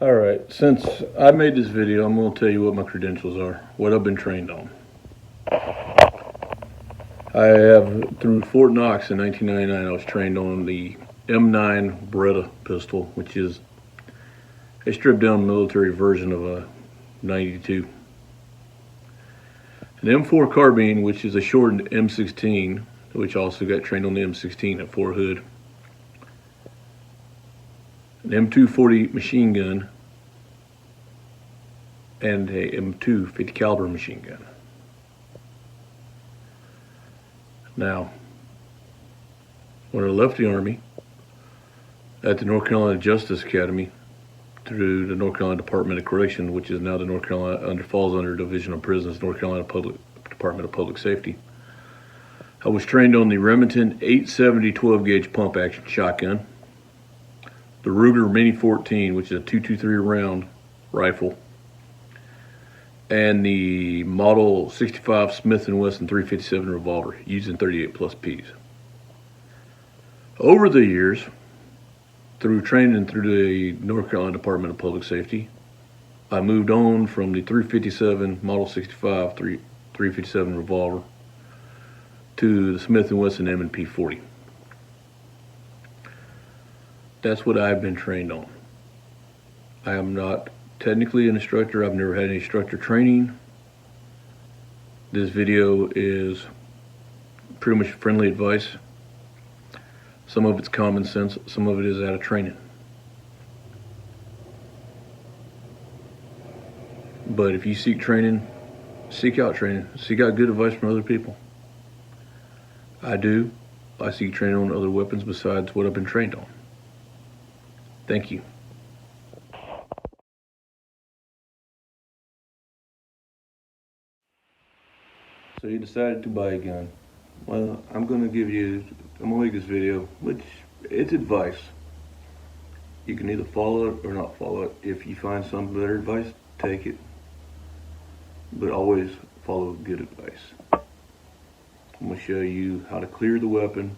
Alright, since I made this video, I'm going to tell you what my credentials are, what I've been trained on. I have, through Fort Knox in 1999, I was trained on the M9 Beretta pistol, which is a stripped down military version of a 92. An M4 carbine, which is a shortened M16, which also got trained on the M16 at Fort Hood. An M240 machine gun, and a M2 50 caliber machine gun. Now, when I left the Army at the North Carolina Justice Academy through the North Carolina Department of Corrections, which is now the North Carolina falls under Division of Prisons, North Carolina Department of Public Safety, I was trained on the Remington 870 12 gauge pump action shotgun, the Ruger Mini 14, which is a 223 round rifle, and the Model 65 Smith & Wesson 357 revolver using 38 plus Ps. Over the years, through training through the North Carolina Department of Public Safety, I moved on from the 357 Model 65 357 revolver to the Smith & Wesson M&P 40. That's what I've been trained on. I am not technically an instructor. I've never had any instructor training. This video is pretty much friendly advice. Some of it's common sense, some of it is out of training. But if you seek training, seek out training. Seek out good advice from other people. I seek training on other weapons besides what I've been trained on. Thank you. So you decided to buy a gun. Well, I'm gonna make this video, which it's advice. You can either follow it or not follow it. If you find some better advice, take it. But always follow good advice. I'm gonna show you how to clear the weapon.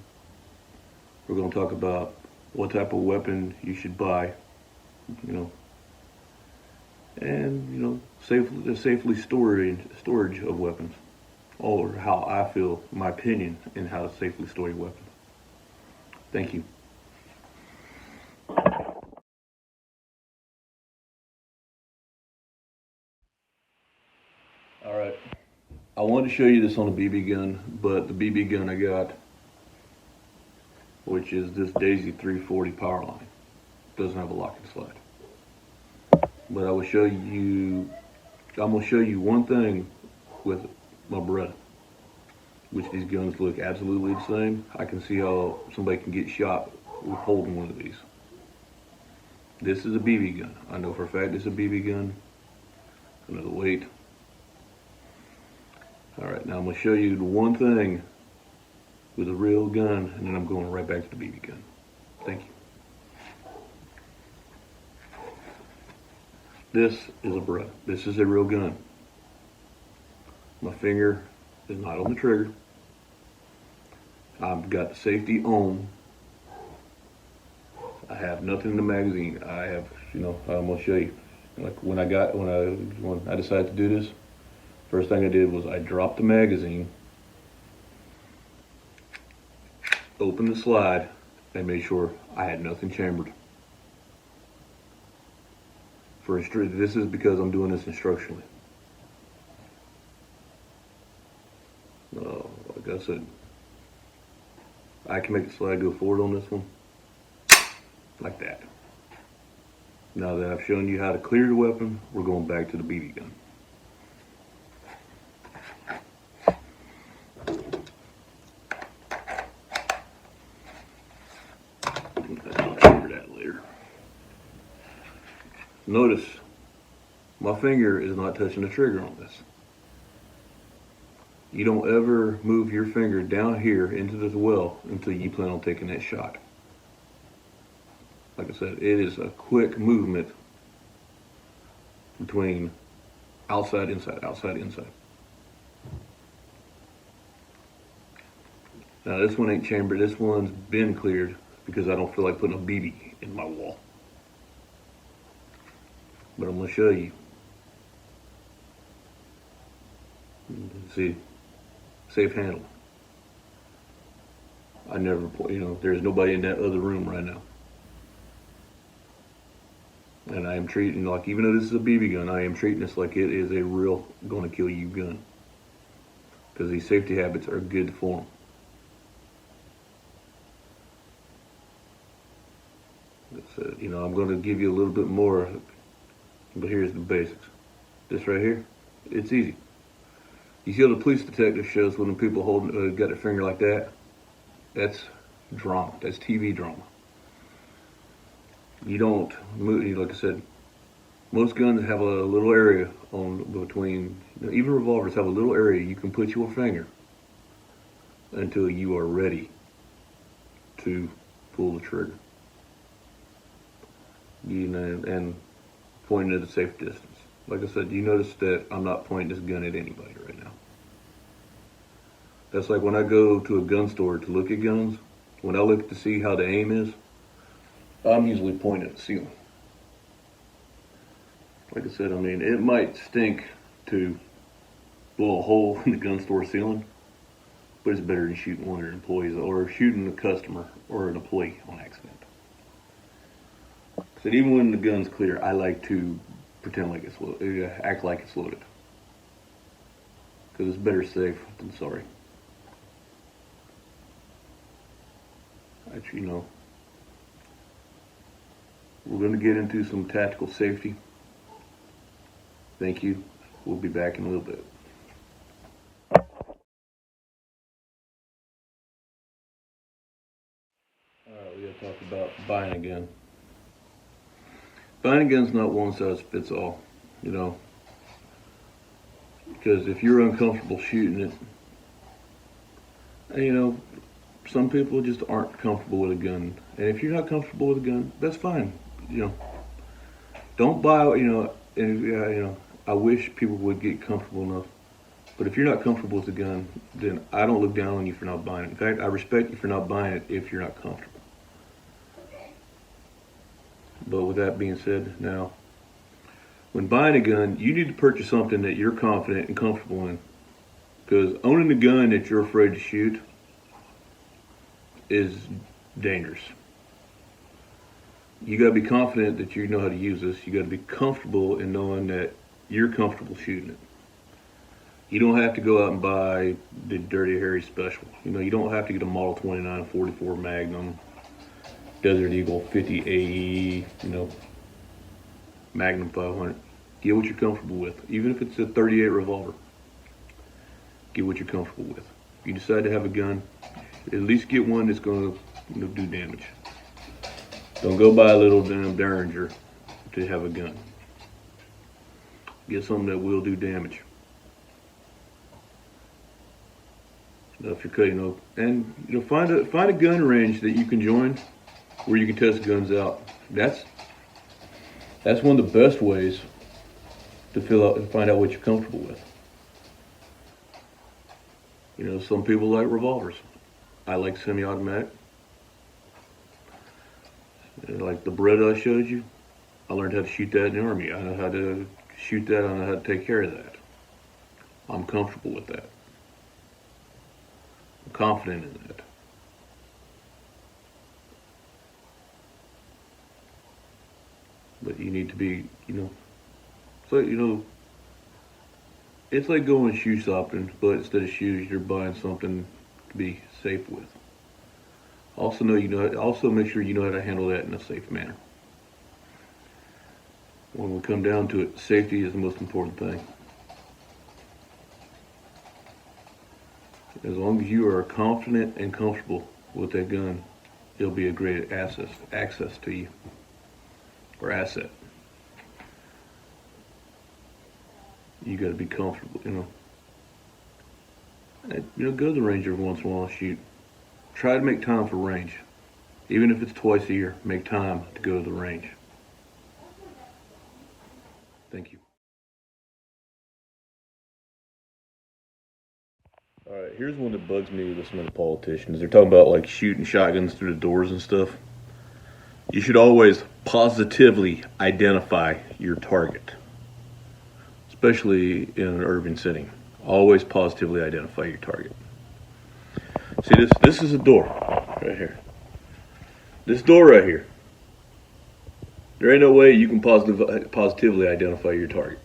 We're gonna talk about what type of weapon you should buy, and safely storage of weapons, or how I feel, my opinion, in how to safely store your weapon. Thank you. All right, I wanted to show you this on a BB gun, but the BB gun I got, which is this Daisy 340 Powerline, doesn't have a lock and slide. But I'm gonna show you one thing with my Beretta, which these guns look absolutely the same. I can see how somebody can get shot with holding one of these. This is a BB gun. I know for a fact it's a BB gun. I know the weight. All right, now I'm gonna show you the one thing with a real gun, and then I'm going right back to the BB gun. Thank you. This is a Beretta. This is a real gun. My finger is not on the trigger. I've got the safety on. I have nothing in the magazine. I have, I'm gonna show you. Like when I decided to do this, first thing I did was I dropped the magazine, opened the slide, and made sure I had nothing chambered. This is because I'm doing this instructionally. Like I said, I can make the slide go forward on this one, like that. Now that I've shown you how to clear the weapon, we're going back to the BB gun. I'll figure that later. Notice my finger is not touching the trigger on this. You don't ever move your finger down here into this well until you plan on taking that shot. Like I said, it is a quick movement between outside, inside, outside, inside. Now this one ain't chambered, this one's been cleared because I don't feel like putting a BB in my wall. but I'm going to show you. See, safe handle. I never, there's nobody in that other room right now. And I am treating, like, even though this is a BB gun, I am treating this like it is a real gonna kill you gun. Because these safety habits are good for them. So, I'm going to give you a little bit more, but here's the basics. This right here, it's easy. You see how the police detective shows when the people got their finger like that? That's drama. That's TV drama. You don't move, like I said, most guns have a little area on between, even revolvers have a little area you can put your finger until you are ready to pull the trigger. And pointing at a safe distance. Like I said, you notice that I'm not pointing this gun at anybody right now. That's like when I go to a gun store to look at guns, when I look to see how the aim is, I'm usually pointing at the ceiling. Like I said, it might stink to blow a hole in the gun store ceiling, but it's better than shooting one of your employees or shooting a customer or an employee on accident. So even when the gun's clear, I like to pretend like it's loaded, act like it's loaded. Because it's better safe than sorry. Actually, we're going to get into some tactical safety. Thank you. We'll be back in a little bit. Alright, we got to talk about buying a gun. Buying a gun's not one size fits all, because if you're uncomfortable shooting it, some people just aren't comfortable with a gun. And if you're not comfortable with a gun, that's fine. Don't buy, I wish people would get comfortable enough. But if you're not comfortable with the gun, then I don't look down on you for not buying it. In fact, I respect you for not buying it if you're not comfortable. But with that being said, now, when buying a gun, you need to purchase something that you're confident and comfortable in. Because owning a gun that you're afraid to shoot is dangerous. You gotta be confident that you know how to use this. You gotta be comfortable in knowing that you're comfortable shooting it. You don't have to go out and buy the Dirty Harry special. You don't have to get a Model 29 44 Magnum, Desert Eagle 50 AE, Magnum 500. Get what you're comfortable with. Even if it's a 38 revolver, get what you're comfortable with. If you decide to have a gun, at least get one that's going to do damage. Don't go buy a little damn Derringer to have a gun. Get something that will do damage. If you're cutting, and find a gun range that you can join where you can test guns out. That's one of the best ways to find out what you're comfortable with. Some people like revolvers. I like semi-automatic. Like the Beretta I showed you, I learned how to shoot that in the Army. I know how to shoot that. I know how to take care of that. I'm comfortable with that. I'm confident in that. But you need to be, it's like going shoe shopping, but instead of shoes, you're buying something to be safe with. Also make sure you know how to handle that in a safe manner. When we come down to it, safety is the most important thing. As long as you are confident and comfortable with that gun, it'll be a great access to you, or asset. You got to be comfortable, go to the range every once in a while and shoot. Try to make time for range. Even if it's twice a year, make time to go to the range. Thank you. All right, here's one that bugs me listening to politicians. They're talking about like shooting shotguns through the doors and stuff. You should always positively identify your target, especially in an urban setting. Always positively identify your target. See, this is a door right here. This door right here. There ain't no way you can positively identify your target.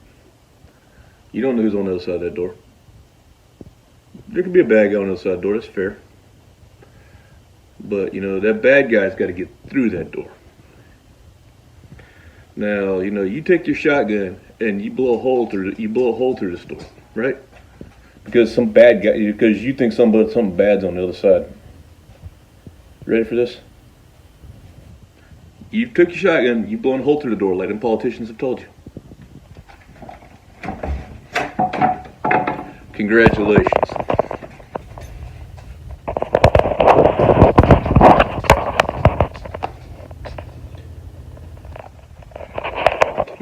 You don't know who's on the other side of that door. There could be a bad guy on the other side of the door, that's fair. But, that bad guy's got to get through that door. Now, you take your shotgun and you blow a hole through this door, right? Because because you think something bad's on the other side. Ready for this? You took your shotgun, you blown a hole through the door like them politicians have told you. Congratulations.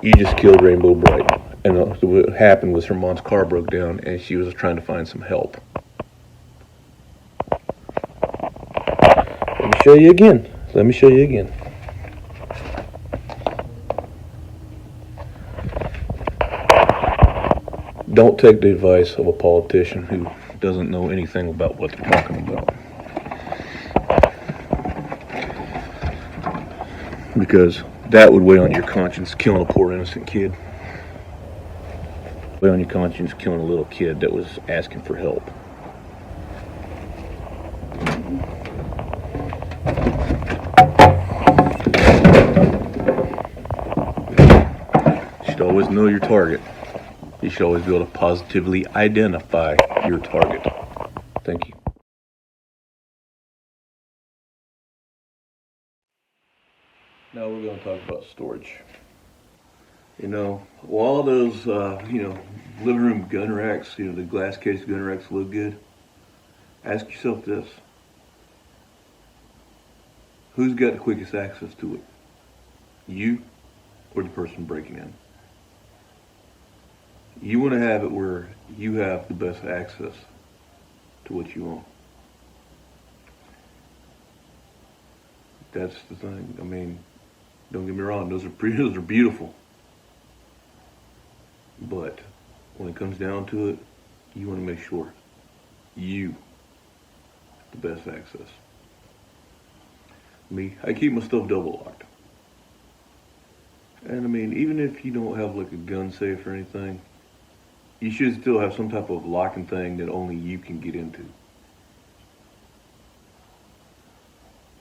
You just killed Rainbow Bright. And what happened was her mom's car broke down and she was trying to find some help. Let me show you again. Don't take the advice of a politician who doesn't know anything about what they're talking about. Because that would weigh on your conscience, killing a poor innocent kid. Weigh on your conscience, killing a little kid that was asking for help. You should always know your target. You should always be able to positively identify your target. Thank you. Now we're going to talk about storage. While those, living room gun racks, the glass case gun racks look good, ask yourself this. Who's got the quickest access to it? You or the person breaking in? You want to have it where you have the best access to what you own. That's the thing. Don't get me wrong, those are beautiful. But when it comes down to it, you want to make sure you have the best access. I keep my stuff double locked. And even if you don't have like a gun safe or anything, you should still have some type of locking thing that only you can get into.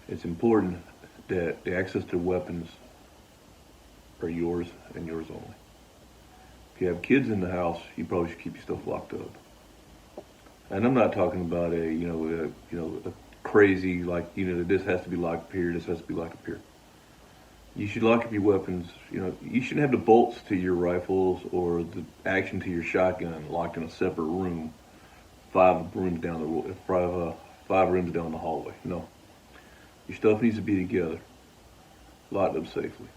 It's important that the access to weapons are yours and yours only. If you have kids in the house, you probably should keep your stuff locked up. And I'm not talking about a crazy this has to be locked up here, this has to be locked up here. You should lock up your weapons. You shouldn't have the bolts to your rifles or the action to your shotgun locked in a separate room, 5 rooms down the hallway. No, your stuff needs to be together, locked up safely,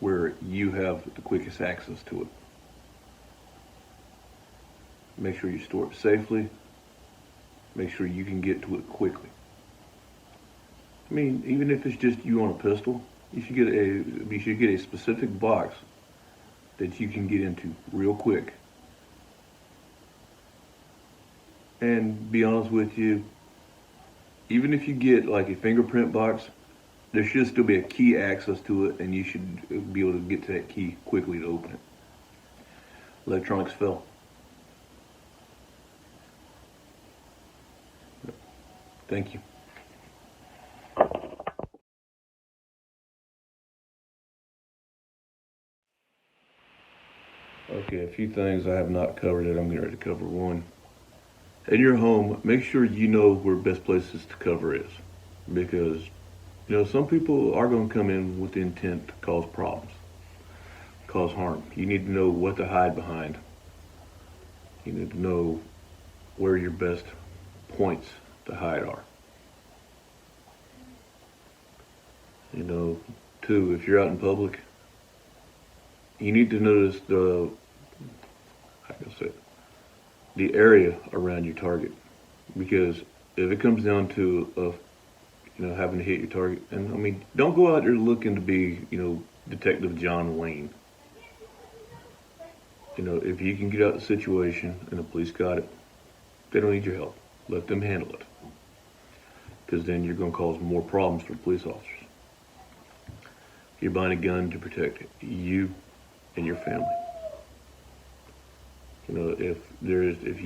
where you have the quickest access to it. Make sure you store it safely. Make sure you can get to it quickly. Even if it's just you on a pistol, you should get a specific box that you can get into real quick. And be honest with you, even if you get like a fingerprint box, there should still be a key access to it, and you should be able to get to that key quickly to open it. Electronics fell. Thank you. Okay, a few things I have not covered that I'm getting ready to cover. One, in your home, make sure you know where best places to cover is. Because, some people are going to come in with the intent to cause problems, cause harm. You need to know what to hide behind. You need to know where your best points to hide are. Two, if you're out in public, you need to notice the area around your target, because if it comes down to having to hit your target, and don't go out there looking to be Detective John Wayne. If you can get out of the situation and the police got it, they don't need your help. Let them handle it. Because then you're going to cause more problems for police officers. You're buying a gun to protect you and your family. If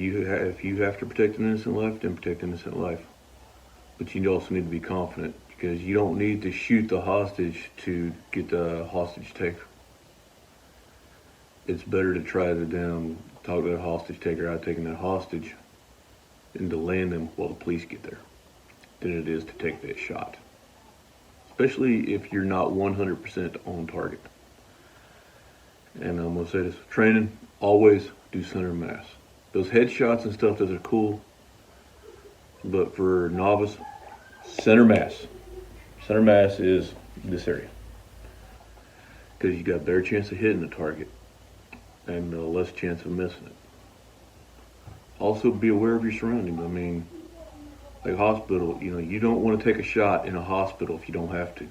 you have to protect an innocent life, then protect an innocent life. But you also need to be confident, because you don't need to shoot the hostage to get the hostage taker. It's better to try to talk that hostage taker out of taking that hostage and to land them while the police get there than it is to take that shot. Especially if you're not 100% on target. And I'm going to say this, training, always do center mass. Those headshots and stuff, those are cool. But for novice, center mass. Center mass is this area. Because you got a better chance of hitting the target and less chance of missing it. Also, be aware of your surroundings. I mean, like hospital, you don't want to take a shot in a hospital if you don't have to.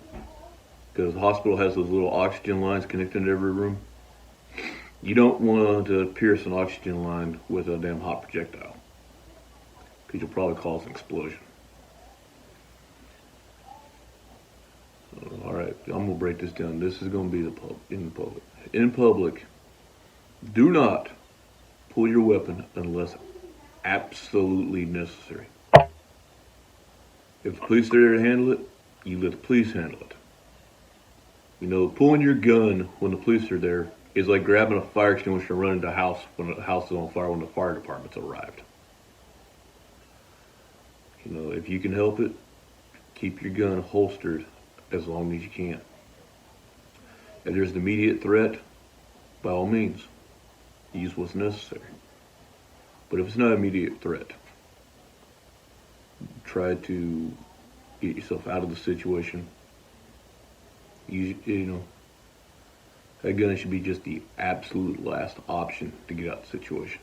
Because the hospital has those little oxygen lines connected to every room. You don't want to pierce an oxygen line with a damn hot projectile, because you'll probably cause an explosion. All right, I'm going to break this down. This is going to be in public. In public, do not pull your weapon unless absolutely necessary. If the police are there to handle it, you let the police handle it. Pulling your gun when the police are there is like grabbing a fire extinguisher and running to a house when the house is on fire when the fire department's arrived. If you can help it, keep your gun holstered as long as you can. If there's an immediate threat, by all means, use what's necessary. But if it's not an immediate threat, try to get yourself out of the situation. That gun should be just the absolute last option to get out of the situation.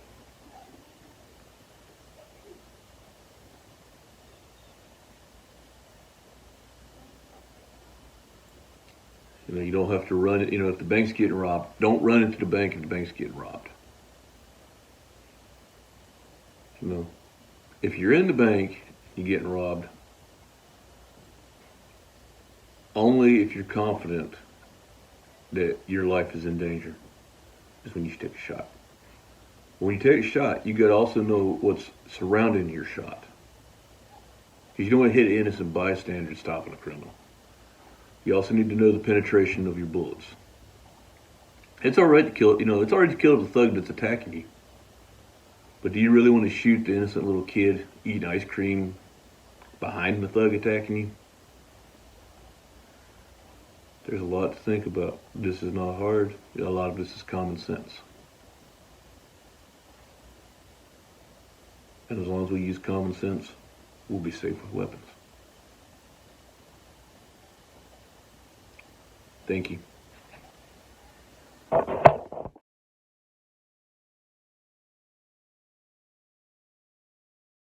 You don't have to run it. If the bank's getting robbed, don't run into the bank if the bank's getting robbed. If you're in the bank, you're getting robbed, only if you're confident that your life is in danger is when you should take a shot. When you take a shot, you got to also know what's surrounding your shot. Because you don't want to hit an innocent bystander stopping a criminal. You also need to know the penetration of your bullets. It's all right to kill, it's all right to kill the thug that's attacking you. But do you really want to shoot the innocent little kid eating ice cream behind the thug attacking you? There's a lot to think about. This is not hard. A lot of this is common sense. And as long as we use common sense, we'll be safe with weapons. Thank you.